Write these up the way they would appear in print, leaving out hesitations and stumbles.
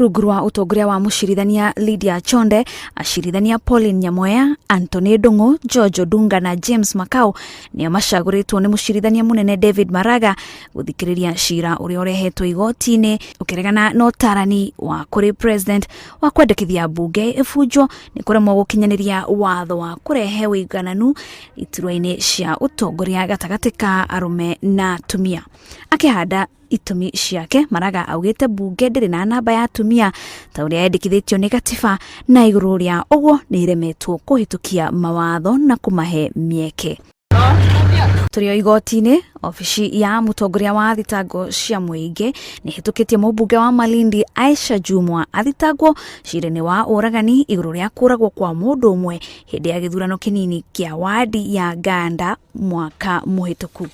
rungu rwa utongoria wa mucirithania Lydia Chonde, acirithania Pauline Nyamoya, Anthony Ndung'u, George Odunga na James Makau nio macaguritwo ni mucirithania munene David Maraga guthikiriria cira uria urehetwo igoti-ini ukiregana na utarani wa kuri president wa kwendekithia bunge ibunjwo ni kuremwo gukinyaniria watho wa kurehe wigananu iturwa-ini cia utongoria gatagati ka arume na atumia. Akihanda itumi ciake, Maraga augite bunge ndiri na namba ya atumia ta uria yendekithitio ni gatiba, na iguru ria uguo ni iremetwo kuhitukia mawatho na kumahe mieke. Turio igoti-ini, ofici ya mutongoria wa thitango cia muingi ni hitukitie mubunge wa Malindi Aisha Jumwa athitangwo cira-ini wa uragani iguru ria kuragwo kwa mundu umwe hindi ya githurano kinini kia wadi ya Ganda mwaka muhituku.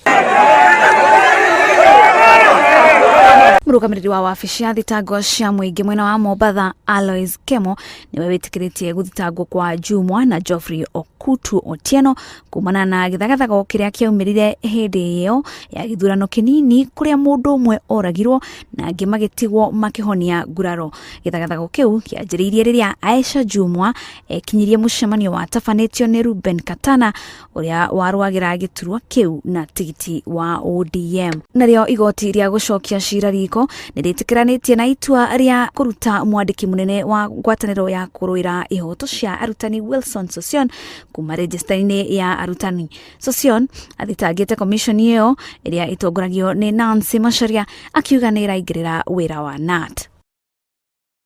Murugamiriri wa wabici ya thitango cia muingi mwena wa Mombatha Alois Kemo niwe witikiritie guthitangwo kwa Jumwa na Geoffrey Okutu Otieno kumana na githagathago kiria kiaumirire hindi iyo ya githurano kinini kuria mundu umwe oragirwo na angi magitigwo makihonia nguraro. Githagathago kiu kianjiriirie riria Aisha Jumwa ekinyirie mucemanio wa tafanitio ni Ruben Katana uria waruagira giturwa kiu na tigiti wa ODM. Nario igoti ria gucokia cira riko niritikiranĩtie na itua ria kuruta mwandiki munene wa ngwatanĩro ya kuruira ihoto cia arutani Wilson Sossion kuma register-ini ya arutani. Sossion athitangite commission iyo iria itongoragio ni Nancy Macharia akiuga ni iraingirira wira wa KNUT.